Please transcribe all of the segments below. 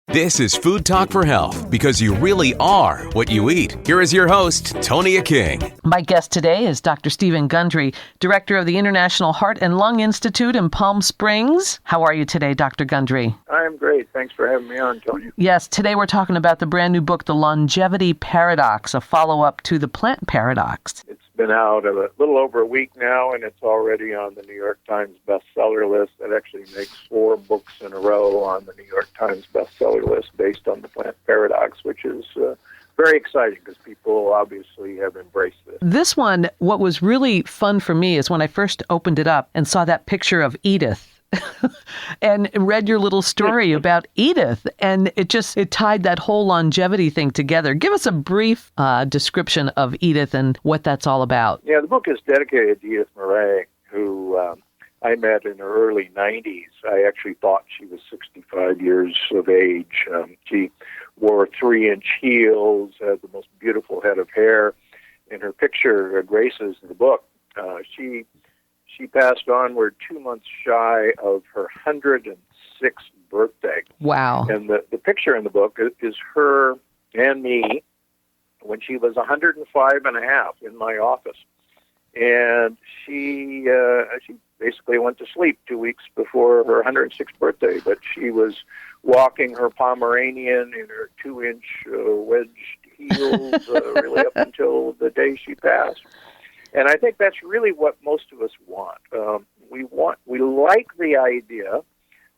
This is Food Talk for Health, because you really are what you eat. Here is your host, Tonia King. My guest today is Dr. Stephen Gundry, Director of the International Heart and Lung Institute in Palm Springs. How are you today, Dr. Gundry? I'm great. Thanks for having me on, Tonia. Yes, today we're talking about the brand new book, The Longevity Paradox, a follow-up to The Plant Paradox. It's been out a little over a week now, and it's already on the New York Times bestseller list. It actually makes 4 books in a row on the New York Times bestseller list based on the plant paradox, which is very exciting because people obviously have embraced this. This one, what was really fun for me is when I first opened it up and saw that picture of Edith and read your little story about Edith, and it tied that whole longevity thing together. Give us a brief description of Edith and what that's all about. Yeah, the book is dedicated to Edith Murray, who I met in her early 90s. I actually thought she was 65 years of age. She wore 3-inch heels, had the most beautiful head of hair, and her picture graces the book. She passed on. We're 2 months shy of her 106th birthday. Wow. And the picture in the book is her and me when she was 105 and a half in my office. And she basically went to sleep 2 weeks before her 106th birthday, but she was walking her Pomeranian in her 2-inch wedged heels really up until the day she passed. And I think that's really what most of us want. We like the idea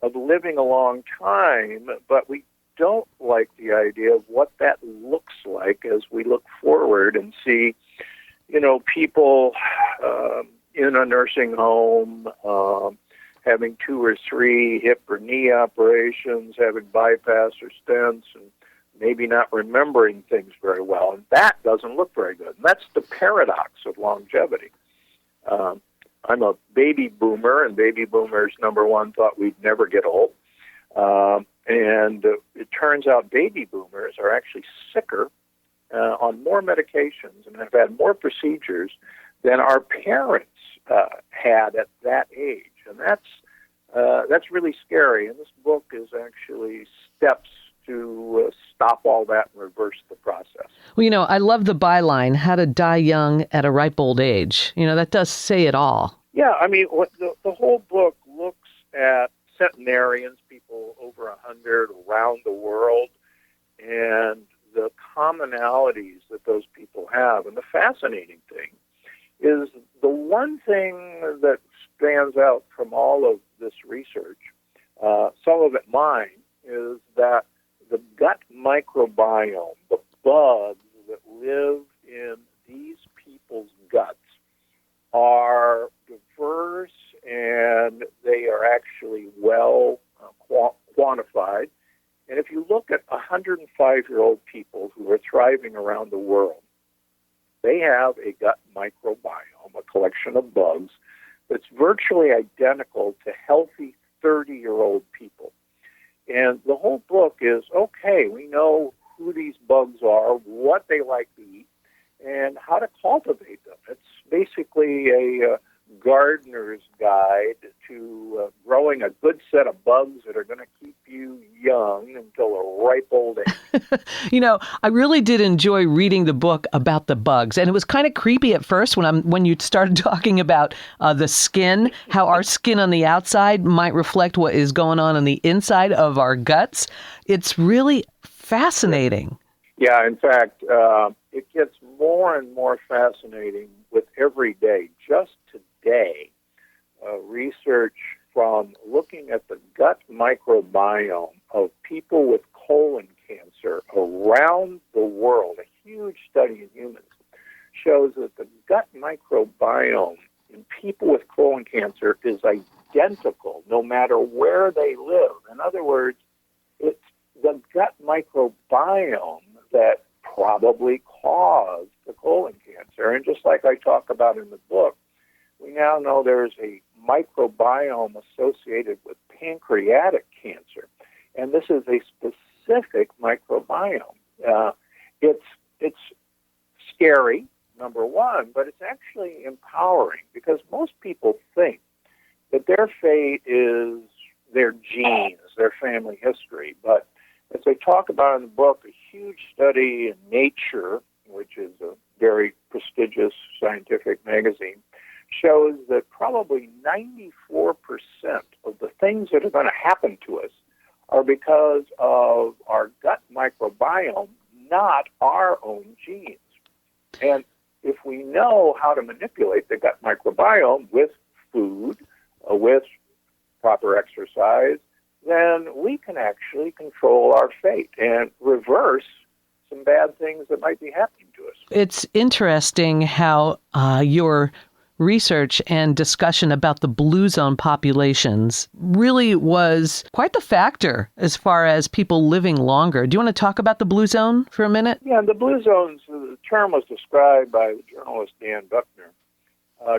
of living a long time, but we don't like the idea of what that looks like as we look forward and see, people in a nursing home, having 2 or 3 hip or knee operations, having bypass or stents, and maybe not remembering things very well. And that doesn't look very good. And that's the paradox of longevity. I'm a baby boomer, and baby boomers, number one, thought we'd never get old. And it turns out baby boomers are actually sicker on more medications and have had more procedures than our parents had at that age. And that's really scary. And this book is actually steps to stop all that and reverse the process. Well, I love the byline, how to die young at a ripe old age. That does say it all. Yeah, I mean, the whole book looks at centenarians, people over 100 around the world, and the commonalities that those people have. And the fascinating thing is the one thing that stands out from all of this research, some of it mine, is that the gut microbiome, the bugs that live in these people's guts, are diverse, and they are actually well quantified. And if you look at 105-year-old people who are thriving around the world, they have a gut microbiome, a collection of bugs, that's virtually identical to healthy 30-year-old people. And the whole book is, okay, we know who these bugs are, what they like to eat, and how to cultivate them. It's basically a gardener's guide to growing a good set of bugs that are going to keep you young until a ripe old age. I really did enjoy reading the book about the bugs, and it was kind of creepy at first when you started talking about the skin, how our skin on the outside might reflect what is going on the inside of our guts. It's really fascinating. Yeah, in fact, it gets more and more fascinating with every day. Just today, research from looking at the gut microbiome of people with colon cancer around the world, a huge study in humans, shows that the gut microbiome in people with colon cancer is identical no matter where they live. In other words, it's the gut microbiome that probably caused the colon cancer. And just like I talk about in the book, we now know there's a microbiome associated with pancreatic cancer. And this is a specific microbiome. It's scary, number one, but it's actually empowering because most people think that their fate is their genes, their family history. But As they talk about in the book, a huge study in Nature, which is a very prestigious scientific magazine, shows that probably 94% of the things that are going to happen to us are because of our gut microbiome, not our own genes. And if we know how to manipulate the gut microbiome with food, with proper exercise, then we can actually control our fate and reverse some bad things that might be happening to us. It's interesting how your research and discussion about the blue zone populations really was quite the factor as far as people living longer. Do you want to talk about the blue zone for a minute? Yeah, the blue zones, the term was described by the journalist Dan Buckner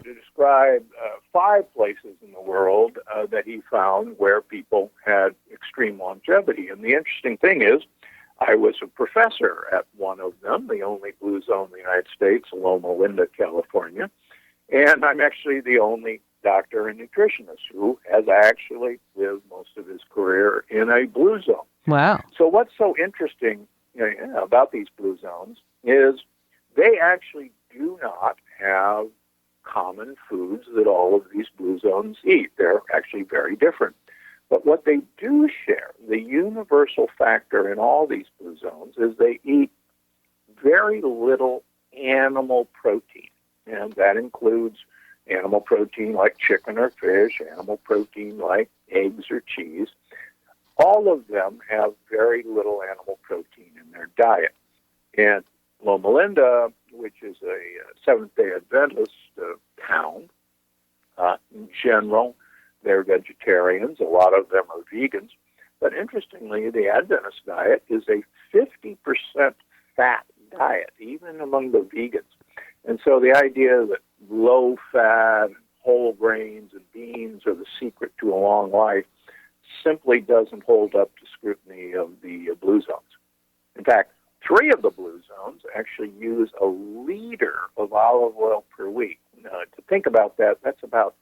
to describe 5 places in the world that he found where people had extreme longevity. And the interesting thing is, I was a professor at one of them, the only blue zone in the United States, Loma Linda, California. And I'm actually the only doctor and nutritionist who has actually lived most of his career in a blue zone. Wow. So what's so interesting about these blue zones is they actually do not have common foods that all of these blue zones eat. They're actually very different. But what they do share, the universal factor in all these blue zones, is they eat very little animal protein. And that includes animal protein like chicken or fish, animal protein like eggs or cheese. All of them have very little animal protein in their diet. And Loma Linda, which is a Seventh-day Adventist town, in general, they're vegetarians. A lot of them are vegans. But interestingly, the Adventist diet is a 50% fat diet, even among the vegans. And so the idea that low fat and whole grains and beans are the secret to a long life simply doesn't hold up to scrutiny of the blue zones. In fact, 3 of the blue zones actually use a liter of olive oil per week. To think about that, that's about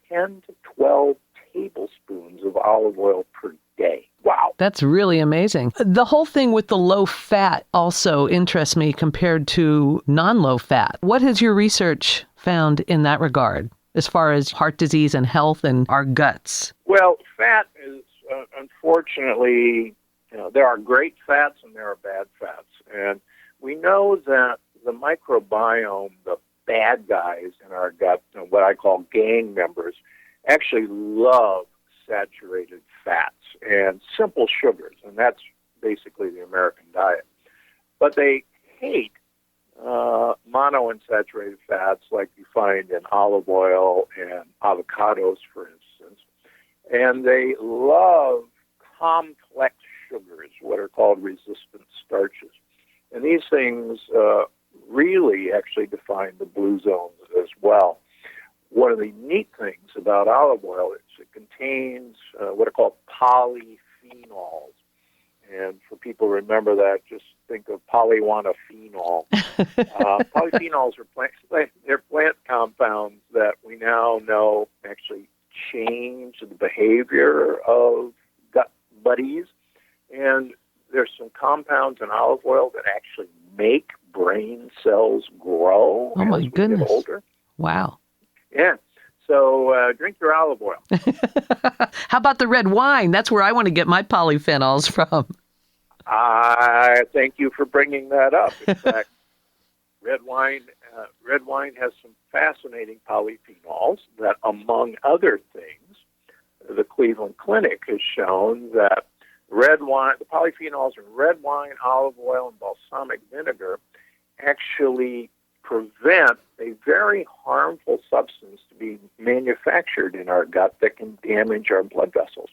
10 to 12 tablespoons of olive oil per day. Wow. That's really amazing. The whole thing with the low fat also interests me compared to non-low fat. What has your research found in that regard as far as heart disease and health and our guts? Well, fat is, unfortunately, there are great fats and there are bad fats. And we know that the microbiome, the bad guys in our gut, what I call gang members, actually love saturated fats and simple sugars, and that's basically the American diet. But they hate monounsaturated fats like you find in olive oil and avocados, for instance. And they love complex sugars, what are called resistant starches. And these things really actually define the blue zones as well. One of the neat things about olive oil is it contains what are called polyphenols. And for people who remember that, just think of polywanaphenol. Polyphenols are they're plant compounds that we now know actually change the behavior of gut buddies. And there's some compounds in olive oil that actually make brain cells grow oh my as we goodness. get older. Wow. Yeah. So drink your olive oil. How about the red wine? That's where I want to get my polyphenols from. I thank you for bringing that up. In fact, red wine has some fascinating polyphenols that, among other things, the Cleveland Clinic has shown that red wine, the polyphenols in red wine, olive oil, and balsamic vinegar actually prevent a very harmful substance to be manufactured in our gut that can damage our blood vessels.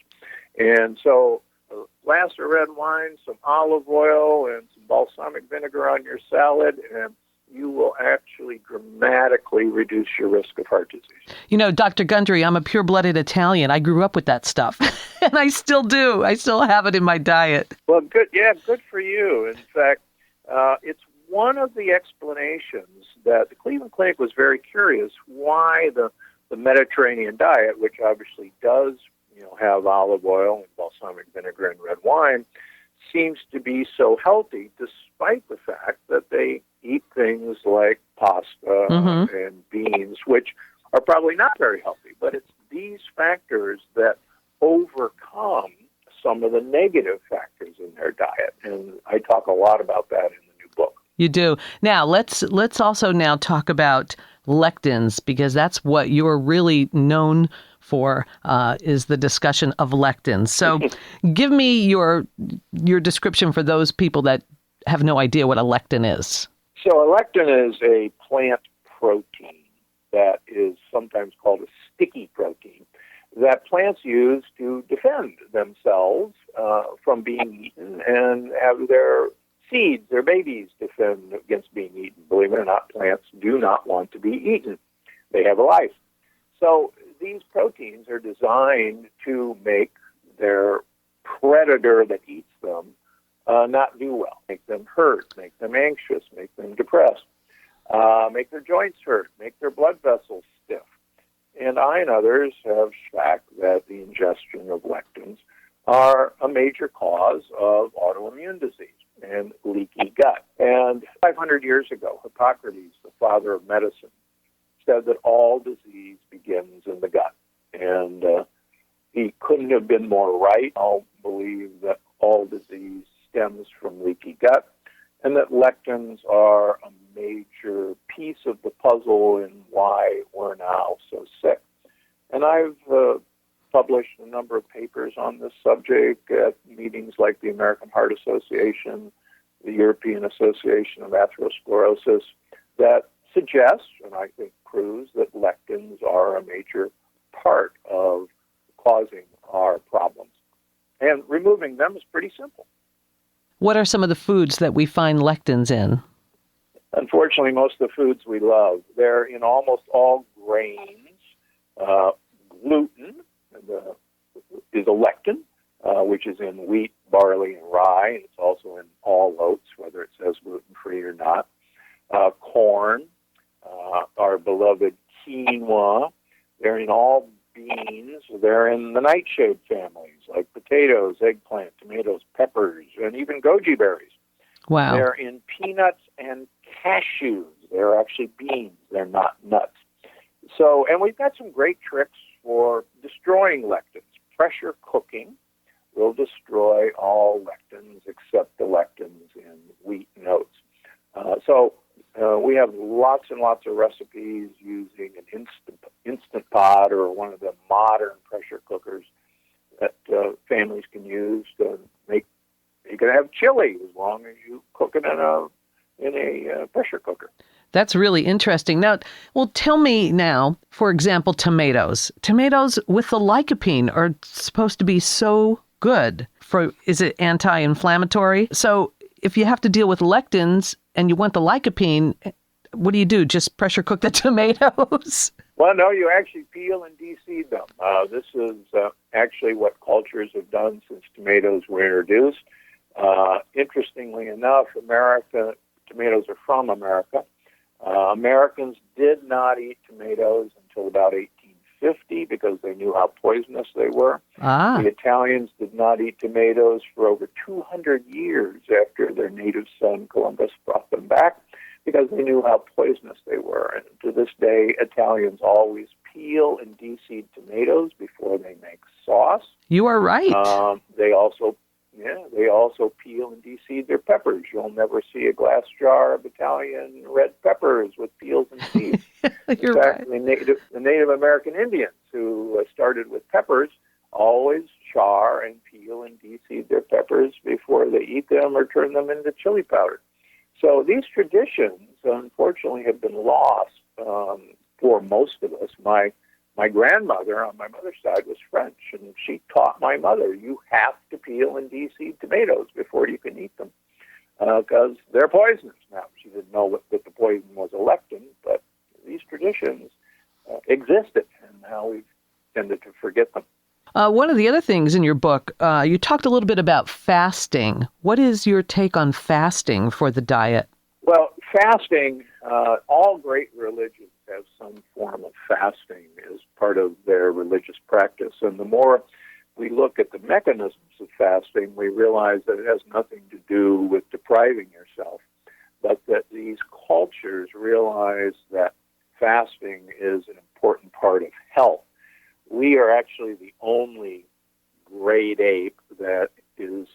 And so a glass of red wine, some olive oil, and some balsamic vinegar on your salad, and you will actually dramatically reduce your risk of heart disease. You know, Dr. Gundry, I'm a pure-blooded Italian. I grew up with that stuff, and I still do. I still have it in my diet. Well, good. Yeah, good for you. In fact, it's one of the explanations that the Cleveland Clinic was very curious why the Mediterranean diet, which obviously does have olive oil and balsamic vinegar and red wine, seems to be so healthy despite the fact that they eat things like pasta and beans, which are probably not very healthy. But it's these factors that overcome some of the negative factors in their diet. And I talk a lot about that in the new book. You do. Now, let's also now talk about lectins, because that's what you're really known for, is the discussion of lectins. So give me your description for those people that have no idea what a lectin is. So a lectin is a plant protein that is sometimes called a sticky protein that plants use to defend themselves from being eaten and have their seeds, their babies, defend against being eaten. Believe it or not, plants do not want to be eaten. They have a life. So these proteins are designed to make their predator that eats them not do well, make them hurt, make them anxious, make them depressed, make their joints hurt, make their blood vessels stiff. And I and others have shown that the ingestion of lectins are a major cause of autoimmune disease and leaky gut. And 500 years ago, Hippocrates, the father of medicine, said that all disease begins in the gut. And he couldn't have been more right. I'll believe that all disease stems from leaky gut, and that lectins are a major piece of the puzzle in why we're now so sick. And I've published a number of papers on this subject at meetings like the American Heart Association, the European Association of Atherosclerosis, that suggests, and I think proves, that lectins are a major part of causing our problems. And removing them is pretty simple. What are some of the foods that we find lectins in? Unfortunately, most of the foods we love, they're in almost all grains. Gluten is a lectin, which is in wheat, barley, and rye. And it's also in all oats, whether it says gluten-free or not. Corn, our beloved quinoa. They're in all beans. They're in the nightshade families, like potatoes, eggplant, tomatoes, peppers, and even goji berries. Wow. They're in peanuts and cashews. They're actually beans. They're not nuts. So, and we've got some great tricks for destroying lectins. Pressure cooking will destroy all lectins except the lectins in wheat and oats. We have lots and lots of recipes using an instant pot or one of the modern pressure cookers that families can use to make. You can have chili as long as you cook it in a pressure cooker. That's really interesting. Now, well, tell me now, for example, tomatoes. Tomatoes with the lycopene are supposed to be so good. Is it anti-inflammatory? So if you have to deal with lectins and you want the lycopene, what do? Just pressure cook the tomatoes? Well, no, you actually peel and de-seed them. This is actually what cultures have done since tomatoes were introduced. Interestingly enough, tomatoes are from America. Americans did not eat tomatoes until about 1850 because they knew how poisonous they were. The Italians did not eat tomatoes for over 200 years after their native son Columbus brought them back because they knew how poisonous they were. And to this day, Italians always peel and de-seed tomatoes before they make sauce. You are right. They also peel and de-seed their peppers. You'll never see a glass jar of Italian red peppers with peels and seeds. You're In fact, right. the Native American Indians who started with peppers always char and peel and de-seed their peppers before they eat them or turn them into chili powder. So these traditions, unfortunately, have been lost for most of us. My grandmother on my mother's side was French, and she taught my mother, you have to peel and de-seed tomatoes before you can eat them because they're poisonous. Now, she didn't know that the poison was a lectin, but these traditions existed, and now we've tended to forget them. One of the other things in your book, you talked a little bit about fasting. What is your take on fasting for the diet? Well, fasting, all great religions have some form of fasting as part of their religious practice. And the more we look at the mechanisms of fasting, we realize that it has nothing to do with depriving yourself, but that these cultures realize that fasting is an important part of health. We are actually the only great ape that is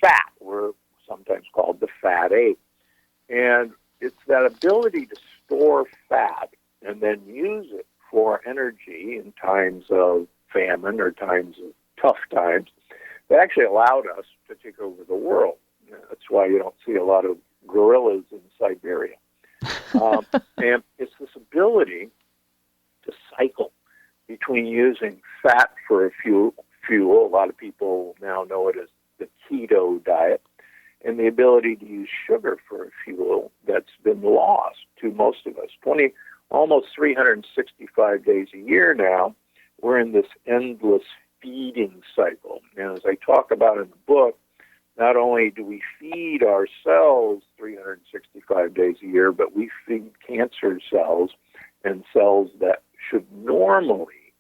fat. We're sometimes called the fat ape. And it's that ability to store fat and then use it for energy in times of famine or times of tough times that actually allowed us to take over the world. That's why you don't see a lot of gorillas in Siberia. And it's this ability to cycle between using fat for a fuel. A lot of people now know it as the keto diet, and the ability to use sugar for a fuel that's been lost to most of us. Almost 365 days a year now, we're in this endless feeding cycle. And as I talk about in the book, not only do we feed ourselves 365 days a year, but we feed cancer cells and cells that should normally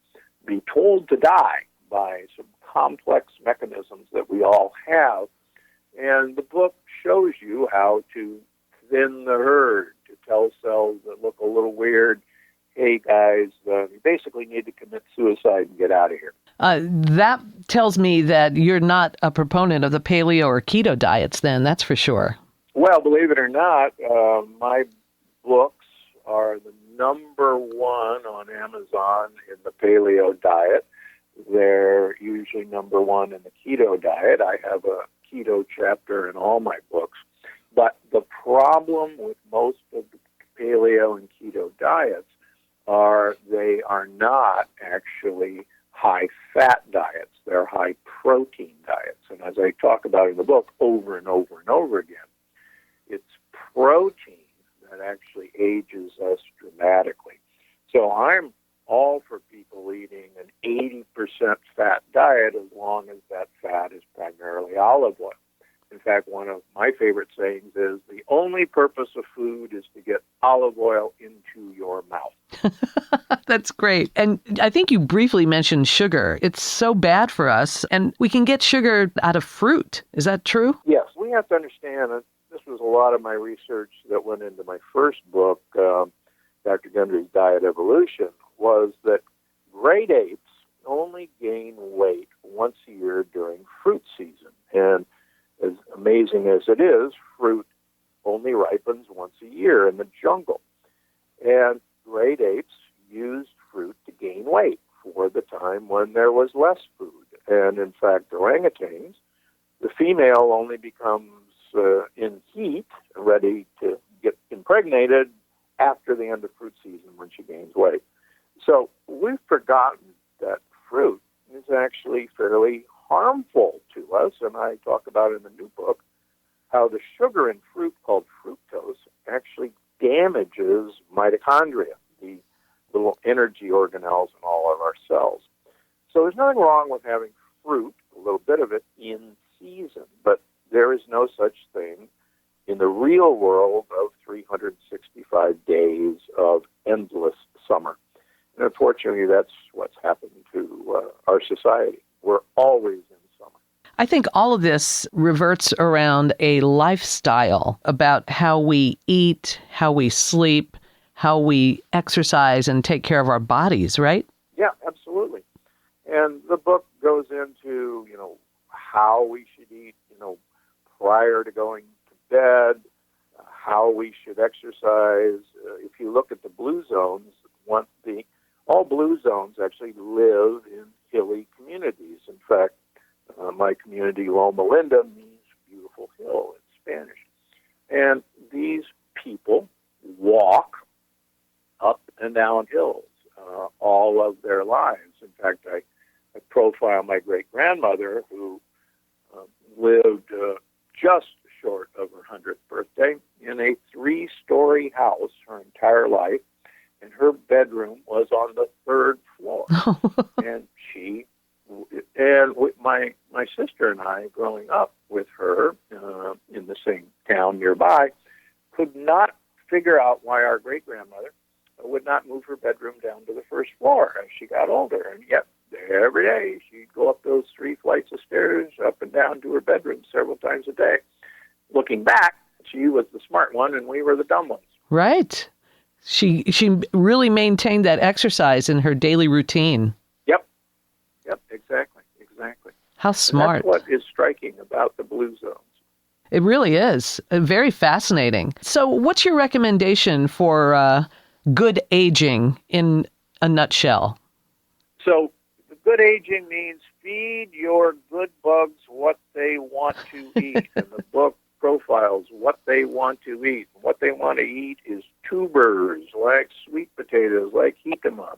be told to die by some complex mechanisms that we all have. And the book shows you how to thin the herd, to tell cells that look a little weird, hey guys, you basically need to commit suicide and get out of here. That tells me that you're not a proponent of the paleo or keto diets then, that's for sure. Well, believe it or not, my books are the number one on Amazon in the paleo diet. They're usually number one in the keto diet. I have a keto chapter in all my books. But the problem with most of the paleo and keto diets are they are not actually high-fat diets. They're high-protein diets. And as I talk about in the book over and over and over again, it's protein that actually ages us dramatically. So I'm all for people eating an 80% fat diet as long as that fat is primarily olive oil. In fact, one of my favorite sayings is, the only purpose of food is to get olive oil into your mouth. That's great. And I think you briefly mentioned sugar. It's so bad for us, and we can get sugar out of fruit. Is that true? Yes, we have to understand that this was a lot of my research that went into my first book, Dr. Gundry's Diet Evolution, was that great apes only gain weight once a year during fruit season. And as amazing as it is, fruit only ripens once a year in the jungle. And great apes used fruit to gain weight for the time when there was less food. And in fact, orangutans, the female only becomes in heat, ready to get impregnated after the end of fruit season when she gains weight. So we've forgotten that fruit is actually fairly harmful to us, and I talk about in the new book how the sugar in fruit called fructose actually damages mitochondria, the little energy organelles in all of our cells. So there's nothing wrong with having fruit, a little bit of it, in season, but there is no such thing in the real world of 365 days of endless summer. And unfortunately, that's what's happened to our society. We're always in summer. I think all of this reverts around a lifestyle about how we eat, how we sleep, how we exercise and take care of our bodies, right? Yeah, absolutely. And the book goes into, how we should eat, prior to going to bed, how we should exercise. If you look at the blue zones, all blue zones actually live in hilly communities. In fact, my community, Loma Linda, means beautiful hill in Spanish. And these people walk up and down hills all of their lives. In fact, I profile my great-grandmother who lived just short of her 100th birthday in a 3-story house her entire life, and her bedroom was on the 3rd floor. And my sister and I, growing up with her in the same town nearby, could not figure out why our great-grandmother would not move her bedroom down to the 1st floor as she got older. And yet every day she'd go up those 3 flights of stairs, up and down to her bedroom several times a day. Looking back, she was the smart one and we were the dumb ones. Right. She really maintained that exercise in her daily routine. Yep, exactly. How smart. And that's what is striking about the blue zones. It really is. Very fascinating. So what's your recommendation for good aging in a nutshell? So the good aging means feed your good bugs what they want to eat. And the book profiles what they want to eat. What they want to eat is tubers like sweet potatoes, like jicama.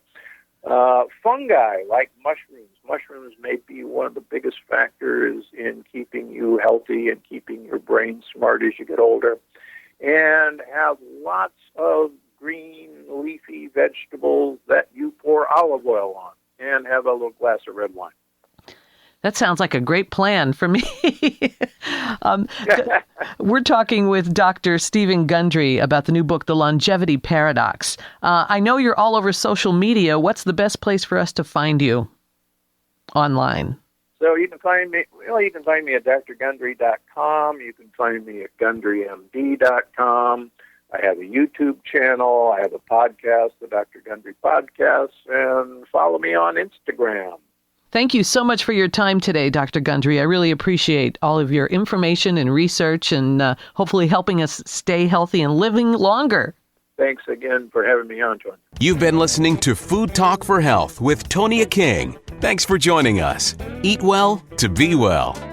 Fungi like mushrooms. Mushrooms may be one of the biggest factors in keeping you healthy and keeping your brain smart as you get older. And have lots of green leafy vegetables that you pour olive oil on. And have a little glass of red wine. That sounds like a great plan for me. We're talking with Dr. Stephen Gundry about the new book, The Longevity Paradox. I know you're all over social media. What's the best place for us to find you online? So you can find me. Well, you can find me at drgundry.com. You can find me at gundrymd.com. I have a YouTube channel. I have a podcast, the Dr. Gundry Podcast, and follow me on Instagram. Thank you so much for your time today, Dr. Gundry. I really appreciate all of your information and research and hopefully helping us stay healthy and living longer. Thanks again for having me on, Tonia. You've been listening to Food Talk for Health with Tonia King. Thanks for joining us. Eat well to be well.